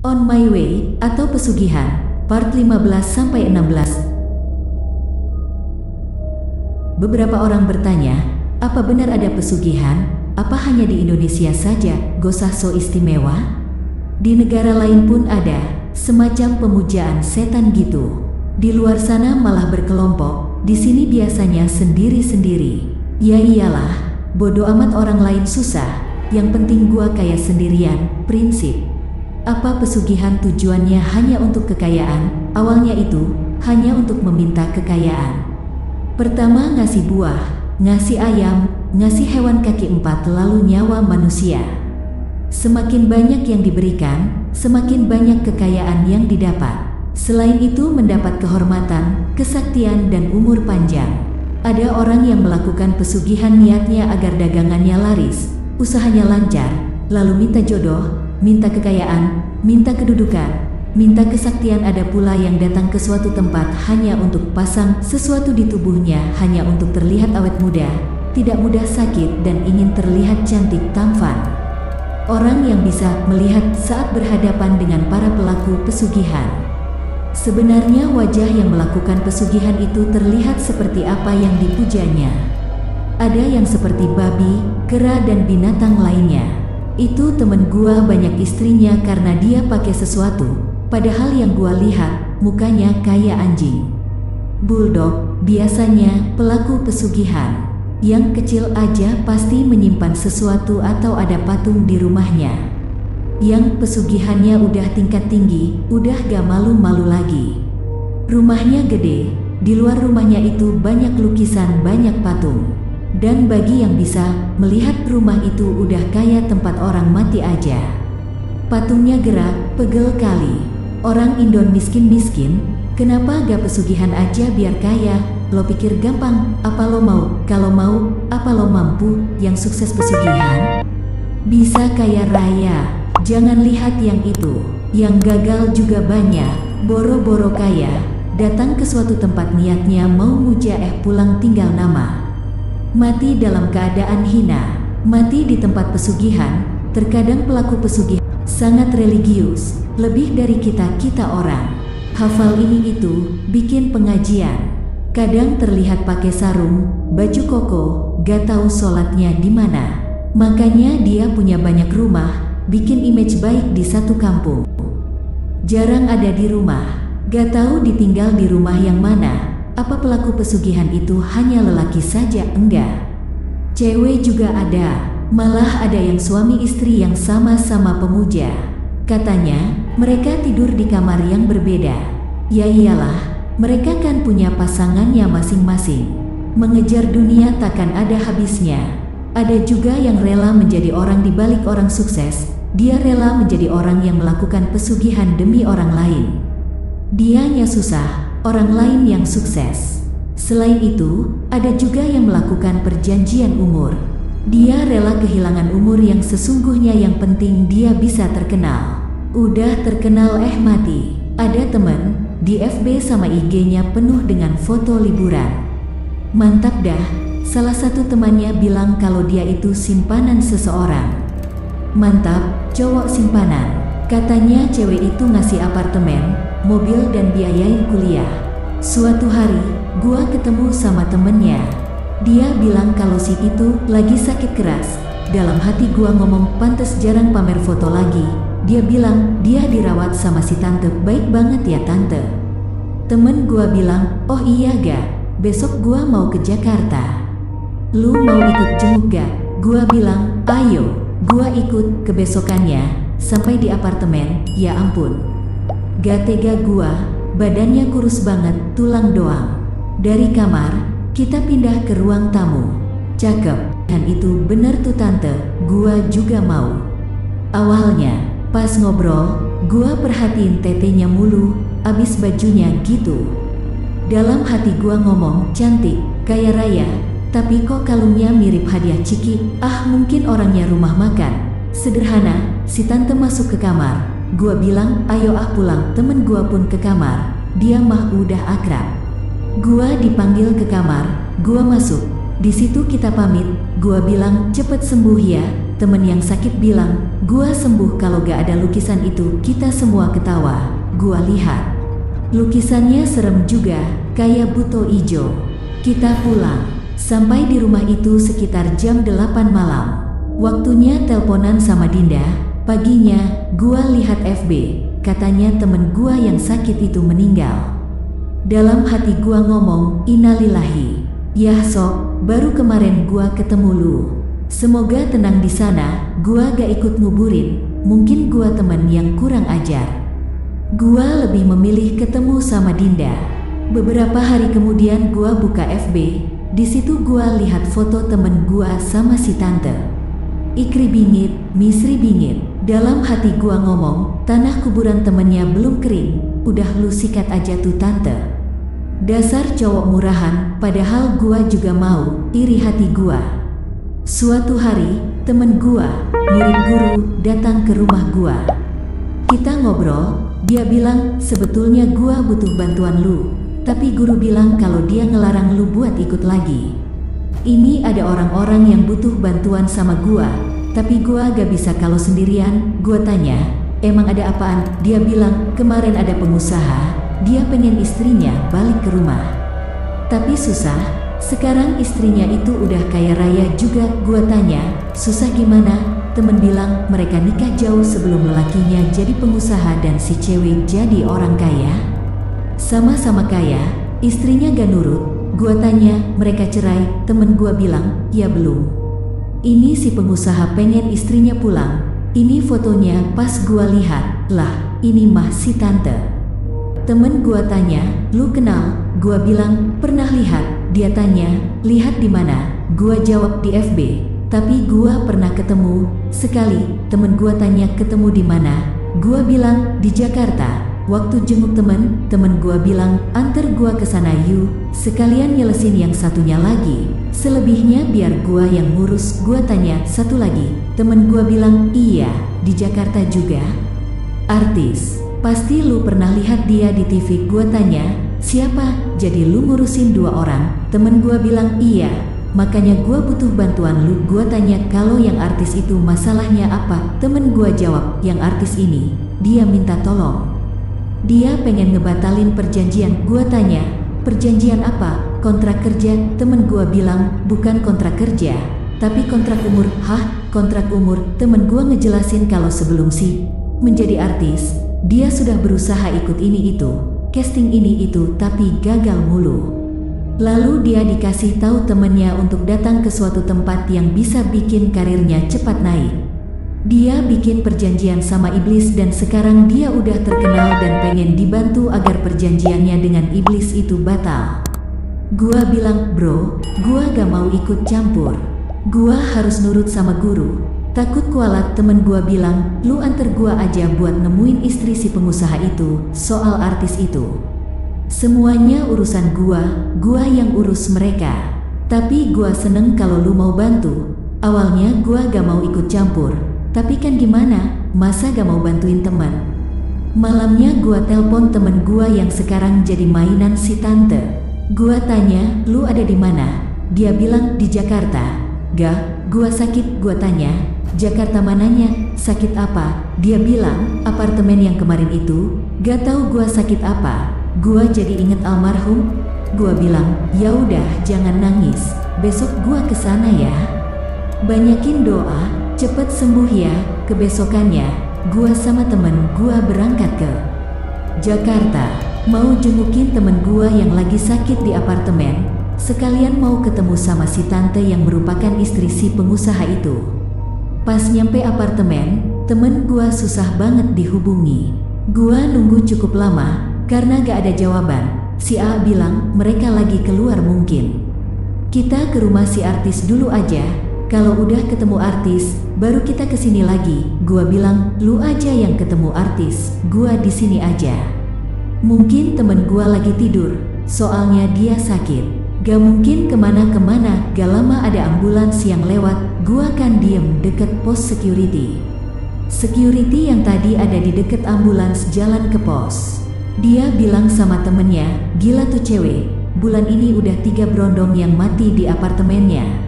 On My Way atau Pesugihan, part 15-16. Beberapa orang bertanya, apa benar ada pesugihan? Apa hanya di Indonesia saja, gosah so istimewa? Di negara lain pun ada, semacam pemujaan setan gitu. Di luar sana malah berkelompok, di sini biasanya sendiri-sendiri. Ya iyalah, bodo amat orang lain susah, yang penting gua kaya sendirian, prinsip. Apa pesugihan tujuannya hanya untuk kekayaan? Awalnya itu, hanya untuk meminta kekayaan. Pertama ngasih buah, ngasih ayam, ngasih hewan kaki empat lalu nyawa manusia. Semakin banyak yang diberikan, semakin banyak kekayaan yang didapat. Selain itu mendapat kehormatan, kesaktian dan umur panjang. Ada orang yang melakukan pesugihan niatnya agar dagangannya laris, usahanya lancar, lalu minta jodoh, minta kekayaan, minta kedudukan, minta kesaktian. Ada pula yang datang ke suatu tempat hanya untuk pasang sesuatu di tubuhnya hanya untuk terlihat awet muda, tidak mudah sakit dan ingin terlihat cantik tampan. Orang yang bisa melihat saat berhadapan dengan para pelaku pesugihan. Sebenarnya wajah yang melakukan pesugihan itu terlihat seperti apa yang dipujanya. Ada yang seperti babi, kera dan binatang lainnya. Itu temen gua banyak istrinya karena dia pakai sesuatu, padahal yang gua lihat mukanya kayak anjing. Bulldog, biasanya pelaku pesugihan. Yang kecil aja pasti menyimpan sesuatu atau ada patung di rumahnya. Yang pesugihannya udah tingkat tinggi, udah gak malu-malu lagi. Rumahnya gede, di luar rumahnya itu banyak lukisan, banyak patung. Dan bagi yang bisa melihat rumah itu udah kayak tempat orang mati aja. Patungnya gerak, pegel kali. Orang Indon miskin-miskin, kenapa gak pesugihan aja biar kaya? Lo pikir gampang? Apa lo mau? Kalau mau, apa lo mampu? Yang sukses pesugihan bisa kaya raya. Jangan lihat yang itu, yang gagal juga banyak. Boro-boro kaya, datang ke suatu tempat niatnya mau muja pulang tinggal nama. Mati dalam keadaan hina, mati di tempat pesugihan. Terkadang pelaku pesugihan sangat religius, lebih dari kita orang. Hafal ini itu, bikin pengajian. Kadang terlihat pakai sarung, baju koko, gak tahu sholatnya di mana. Makanya dia punya banyak rumah, bikin image baik di satu kampung. Jarang ada di rumah, gak tahu ditinggal di rumah yang mana. Apa pelaku pesugihan itu hanya lelaki saja? Enggak. Cewek juga ada, malah ada yang suami istri yang sama-sama pemuja. Katanya, mereka tidur di kamar yang berbeda. Ya iyalah, mereka kan punya pasangannya masing-masing. Mengejar dunia takkan ada habisnya. Ada juga yang rela menjadi orang di balik orang sukses. Dia rela menjadi orang yang melakukan pesugihan demi orang lain. Dianya susah, orang lain yang sukses. Selain itu, ada juga yang melakukan perjanjian umur. Dia rela kehilangan umur yang sesungguhnya, yang penting dia bisa terkenal. Udah terkenal mati. Ada temen, di FB sama IG-nya penuh dengan foto liburan. Mantap dah, salah satu temannya bilang kalau dia itu simpanan seseorang. Mantap, cowok simpanan. Katanya cewek itu ngasih apartemen, mobil dan biayain kuliah. Suatu hari, gua ketemu sama temennya. Dia bilang kalau si itu lagi sakit keras. Dalam hati gua ngomong, pantes jarang pamer foto lagi. Dia bilang dia dirawat sama si tante. Baik banget ya tante. Temen gua bilang, oh iya ga, besok gua mau ke Jakarta. Lu mau ikut jenguk ga? Gua bilang, ayo. Gua ikut. Kebesokannya, sampai di apartemen, ya ampun. Gak tega gua, badannya kurus banget, tulang doang. Dari kamar, kita pindah ke ruang tamu. Cakep, dan itu bener tuh tante, gua juga mau. Awalnya, pas ngobrol, gua perhatiin tetenya mulu, abis bajunya gitu. Dalam hati gua ngomong, cantik, kaya raya. Tapi kok kalungnya mirip hadiah Ciki? Ah, mungkin orangnya rumah makan. Sederhana. Si tante masuk ke kamar. Gua bilang, ayo pulang. Temen gua pun ke kamar. Dia mah udah akrab. Gua dipanggil ke kamar. Gua masuk. Di situ kita pamit. Gua bilang, cepet sembuh ya. temen yang sakit bilang, gua sembuh kalau gak ada lukisan itu. Kita semua ketawa. Gua lihat. Lukisannya serem juga, kayak buto ijo. Kita pulang. Sampai di rumah itu sekitar jam 8 malam. Waktunya teleponan sama Dinda. Paginya, gua lihat FB. Katanya temen gua yang sakit itu meninggal. Dalam hati gua ngomong, innalillahi. Yah sok, baru kemarin gua ketemu lu. Semoga tenang di sana. Gua gak ikut nguburin. Mungkin gua temen yang kurang ajar. Gua lebih memilih ketemu sama Dinda. Beberapa hari kemudian gua buka FB. Di situ gua lihat foto temen gua sama si tante. Ikri bingit, misri bingit. Dalam hati gua ngomong, tanah kuburan temennya belum kering. Udah lu sikat aja tuh tante. Dasar cowok murahan, padahal gua juga mau, iri hati gua. Suatu hari, temen gua, murid guru, datang ke rumah gua. Kita ngobrol, dia bilang sebetulnya gua butuh bantuan lu. Tapi guru bilang kalau dia ngelarang lu buat ikut lagi. Ini ada orang-orang yang butuh bantuan sama gua, tapi gua gak bisa kalau sendirian. Gua tanya, emang ada apaan? Dia bilang, kemarin ada pengusaha, dia pengen istrinya balik ke rumah. Tapi susah, sekarang istrinya itu udah kaya raya juga. Gua tanya, susah gimana? Temen bilang mereka nikah jauh sebelum lelakinya jadi pengusaha dan si cewek jadi orang kaya. Sama-sama kaya, istrinya gak nurut. Gua tanya, mereka cerai? Temen gua bilang, ya belum. Ini si pengusaha pengen istrinya pulang. Ini fotonya pas gua lihat, lah ini mah si tante. Temen gua tanya, lu kenal? Gua bilang, pernah lihat. Dia tanya, lihat di mana? Gua jawab di FB. Tapi gua pernah ketemu sekali. Temen gua tanya ketemu di mana? Gua bilang di Jakarta. Waktu jenguk temen gua bilang, antar gua ke sana yuk, sekalian nyelesin yang satunya lagi. Selebihnya biar gua yang ngurus. Gua tanya, satu lagi. Temen gua bilang, iya, di Jakarta juga. Artis. Pasti lu pernah lihat dia di TV. Gua tanya, siapa? Jadi lu ngurusin 2 orang? Temen gua bilang, iya. Makanya gua butuh bantuan lu. Gua tanya, kalau yang artis itu masalahnya apa? Temen gua jawab, yang artis ini, dia minta tolong. Dia pengen ngebatalin perjanjian. Gua tanya, perjanjian apa? Kontrak kerja? Temen gua bilang, bukan kontrak kerja, tapi kontrak umur. Hah? Kontrak umur? Temen gua ngejelasin kalau sebelum sih menjadi artis, dia sudah berusaha ikut ini itu, casting ini itu, tapi gagal mulu. Lalu dia dikasih tahu temennya untuk datang ke suatu tempat yang bisa bikin karirnya cepat naik. Dia bikin perjanjian sama iblis dan sekarang dia udah terkenal dan pengen dibantu agar perjanjiannya dengan iblis itu batal. Gua bilang, bro, gua gak mau ikut campur. Gua harus nurut sama guru. Takut kualat. Temen gua bilang, lu antar gua aja buat nemuin istri si pengusaha itu. Soal artis itu, semuanya urusan gua yang urus mereka. Tapi gua seneng kalau lu mau bantu. Awalnya gua gak mau ikut campur. Tapi kan gimana, masa gak mau bantuin teman? Malamnya gua telpon temen gua yang sekarang jadi mainan si tante. Gua tanya, lu ada di mana? Dia bilang di Jakarta. Gak, gua sakit. Gua tanya, Jakarta mananya? Sakit apa? Dia bilang, apartemen yang kemarin itu. Gak tahu gua sakit apa. Gua jadi inget almarhum. Gua bilang, ya udah jangan nangis. Besok gua kesana ya. Banyakin doa. Cepet sembuh ya. Kebesokannya, gua sama temen gua berangkat ke Jakarta. Mau jengukin temen gua yang lagi sakit di apartemen. Sekalian mau ketemu sama si tante yang merupakan istri si pengusaha itu. Pas nyampe apartemen, temen gua susah banget dihubungi. Gua nunggu cukup lama, karena gak ada jawaban. Si A bilang mereka lagi keluar mungkin. Kita ke rumah si artis dulu aja. Kalau udah ketemu artis, baru kita kesini lagi. Gua bilang, lu aja yang ketemu artis, gua di sini aja. Mungkin temen gua lagi tidur, soalnya dia sakit. Gak mungkin kemana-kemana. Gak lama ada ambulans yang lewat. Gua kan diem deket pos security. Security yang tadi ada di deket ambulans jalan ke pos. Dia bilang sama temennya, gila tuh cewek, bulan ini udah 3 berondong yang mati di apartemennya.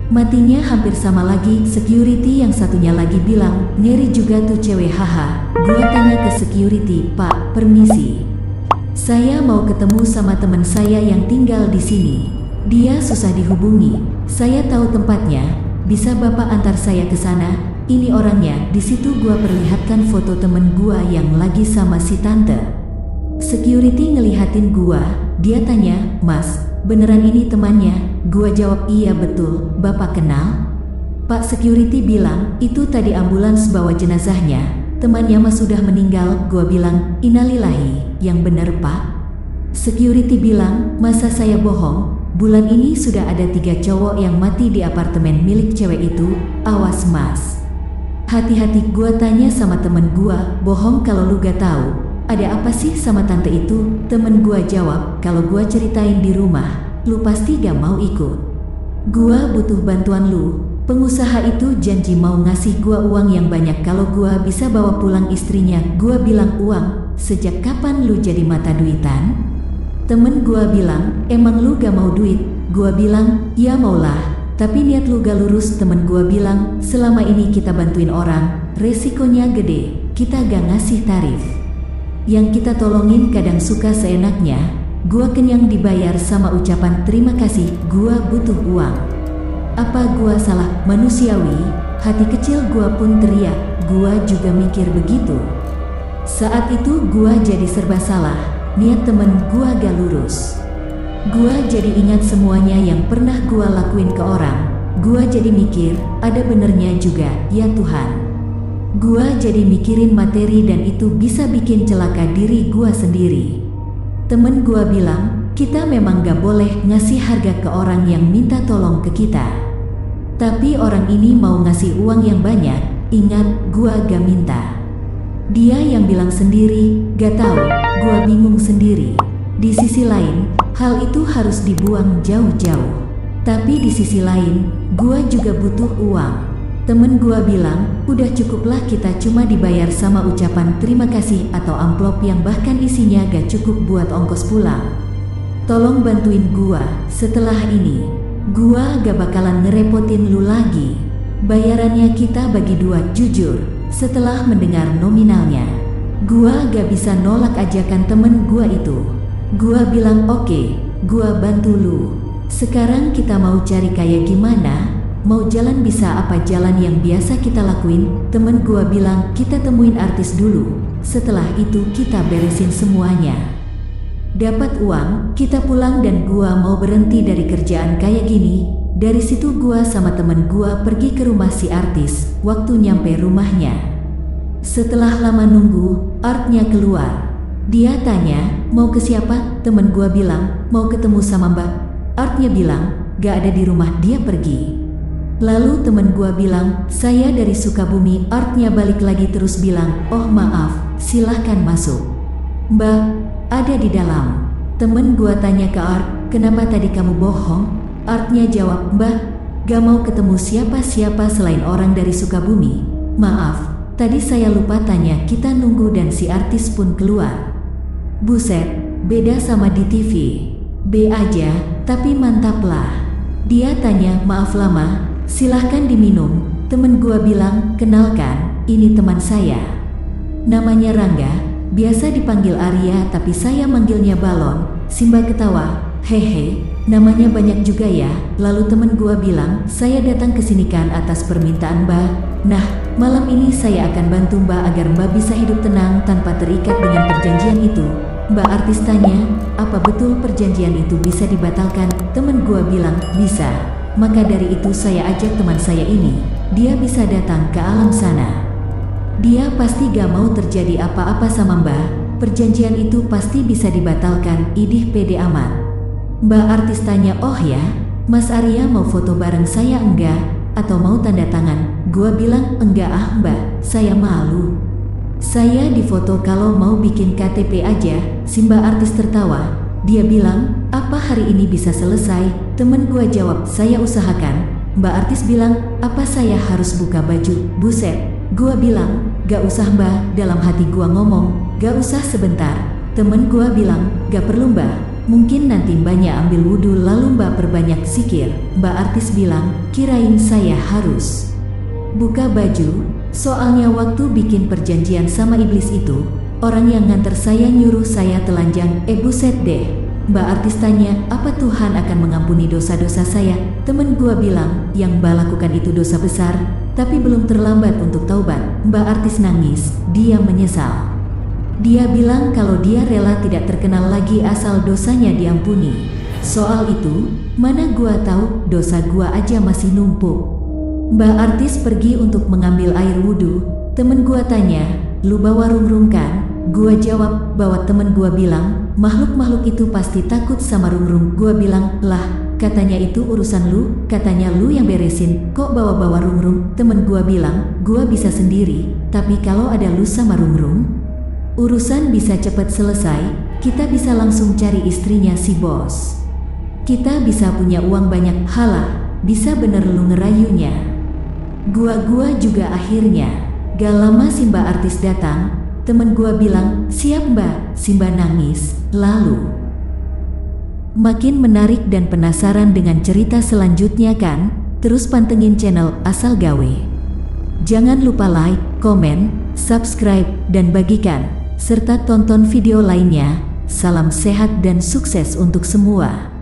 Matinya hampir sama lagi. Security yang satunya lagi bilang, ngeri juga tuh cewek, haha. Gua tanya ke security, Pak, permisi. Saya mau ketemu sama teman saya yang tinggal di sini. Dia susah dihubungi. Saya tahu tempatnya. Bisa Bapak antar saya ke sana? Ini orangnya. Di situ gua perlihatkan foto temen gua yang lagi sama si tante. Security ngelihatin gua. Dia tanya, Mas, beneran ini temannya? Gua jawab, iya betul. Bapak kenal? Pak security bilang, itu tadi ambulans bawa jenazahnya. Temannya mas sudah meninggal. Gua bilang, innalillahi. Yang bener Pak? Security bilang, masa saya bohong? Bulan ini sudah ada 3 cowok yang mati di apartemen milik cewek itu. Awas mas. Hati-hati. Gua tanya sama temen gua, bohong kalau lu gak tahu. Ada apa sih sama tante itu? Temen gua jawab, kalau gua ceritain di rumah, lu pasti gak mau ikut. Gua butuh bantuan lu. Pengusaha itu janji mau ngasih gua uang yang banyak kalau gua bisa bawa pulang istrinya. Gua bilang, uang? Sejak kapan lu jadi mata duitan? Temen gua bilang, emang lu gak mau duit? Gua bilang, ya maulah, tapi niat lu gak lurus. Temen gua bilang, selama ini kita bantuin orang, resikonya gede, kita gak ngasih tarif. Yang kita tolongin kadang suka seenaknya. Gua kenyang dibayar sama ucapan terima kasih. Gua butuh uang. Apa gua salah? Manusiawi. Hati kecil gua pun teriak. Gua juga mikir begitu. Saat itu gua jadi serba salah. Niat temen gua gak lurus. Gua jadi ingat semuanya yang pernah gua lakuin ke orang. Gua jadi mikir, ada benernya juga, ya Tuhan. Gua jadi mikirin materi dan itu bisa bikin celaka diri gua sendiri. Temen gua bilang, kita memang gak boleh ngasih harga ke orang yang minta tolong ke kita. Tapi orang ini mau ngasih uang yang banyak. Ingat, gua gak minta. Dia yang bilang sendiri, gak tahu. Gua bingung sendiri. Di sisi lain, hal itu harus dibuang jauh-jauh. Tapi di sisi lain, gua juga butuh uang. Temen gua bilang, udah cukuplah kita cuma dibayar sama ucapan terima kasih atau amplop yang bahkan isinya gak cukup buat ongkos pulang. Tolong bantuin gua, setelah ini, gua gak bakalan ngerepotin lu lagi. Bayarannya kita bagi 2, jujur. Setelah mendengar nominalnya, gua gak bisa nolak ajakan temen gua itu. Gua bilang oke, gua bantu lu. Sekarang kita mau cari kayak gimana? Mau jalan bisa apa jalan yang biasa kita lakuin? Temen gua bilang, kita temuin artis dulu. Setelah itu kita beresin semuanya. Dapat uang, kita pulang dan gua mau berhenti dari kerjaan kayak gini. Dari situ gua sama temen gua pergi ke rumah si artis. Waktu nyampe rumahnya, setelah lama nunggu, Artnya keluar. Dia tanya, mau ke siapa? Temen gua bilang, mau ketemu sama Mbak. Artnya bilang, gak ada di rumah, dia pergi. Lalu temen gua bilang, saya dari Sukabumi. Artnya balik lagi terus bilang, oh maaf, silahkan masuk. Mbak, ada di dalam. Temen gua tanya ke Art, kenapa tadi kamu bohong? Artnya jawab, Mbak, gak mau ketemu siapa-siapa selain orang dari Sukabumi. Maaf, tadi saya lupa tanya. Kita nunggu dan si artis pun keluar. Buset, beda sama di TV. B aja, tapi mantap lah. Dia tanya, maaf lama, silahkan diminum. Temen gua bilang, kenalkan, ini teman saya. Namanya Rangga, biasa dipanggil Arya tapi saya manggilnya Balon. Simba ketawa, hehe, namanya banyak juga ya. Lalu temen gua bilang, saya datang ke sini kan atas permintaan Mbak. Nah, malam ini saya akan bantu Mbak agar Mbak bisa hidup tenang tanpa terikat dengan perjanjian itu. Mbak artis tanya, apa betul perjanjian itu bisa dibatalkan? Temen gua bilang, bisa. Maka dari itu saya ajak teman saya ini. Dia bisa datang ke alam sana. Dia pasti gak mau terjadi apa-apa sama Mbak. Perjanjian itu pasti bisa dibatalkan. Idih pede amat. Mbak artis tanya, oh ya, Mas Arya mau foto bareng saya enggak? Atau mau tanda tangan? Gua bilang, enggak ah Mbak, saya malu. Saya difoto kalau mau bikin KTP aja. Simba artis tertawa. Dia bilang, apa hari ini bisa selesai? Temen gua jawab, saya usahakan. Mbak artis bilang, apa saya harus buka baju? Buset. Gua bilang, gak usah Mbak. Dalam hati gua ngomong, gak usah sebentar. Temen gua bilang, gak perlu Mbak. Mungkin nanti mbaknya ambil wudhu lalu mbak perbanyak zikir. Mbak artis bilang, kirain saya harus buka baju, soalnya waktu bikin perjanjian sama iblis itu, orang yang nganter saya nyuruh saya telanjang. Buset deh. Mbak artis tanya, apa Tuhan akan mengampuni dosa-dosa saya? Temen gua bilang, yang mbak lakukan itu dosa besar, tapi belum terlambat untuk taubat. Mbak artis nangis, dia menyesal. Dia bilang kalau dia rela tidak terkenal lagi asal dosanya diampuni. Soal itu, mana gua tahu, dosa gua aja masih numpuk. Mbak artis pergi untuk mengambil air wudhu. Temen gua tanya, lu bawa rung-rung kan? Gua jawab, bawa. Temen gua bilang, makhluk-makhluk itu pasti takut sama rung-rung. Gua bilang, lah, katanya itu urusan lu, katanya lu yang beresin, kok bawa-bawa rung-rung? Temen gua bilang, gua bisa sendiri, tapi kalau ada lu sama rung-rung, urusan bisa cepat selesai, kita bisa langsung cari istrinya si bos. Kita bisa punya uang banyak. Halah, bisa bener lu ngerayunya. Gua juga akhirnya. Gak lama si mbak artis datang, temen gua bilang, siap mbak. Si mbak nangis, lalu makin menarik dan penasaran dengan cerita selanjutnya kan? Terus pantengin channel Asal Gawe. Jangan lupa like, komen, subscribe, dan bagikan, serta tonton video lainnya. Salam sehat dan sukses untuk semua.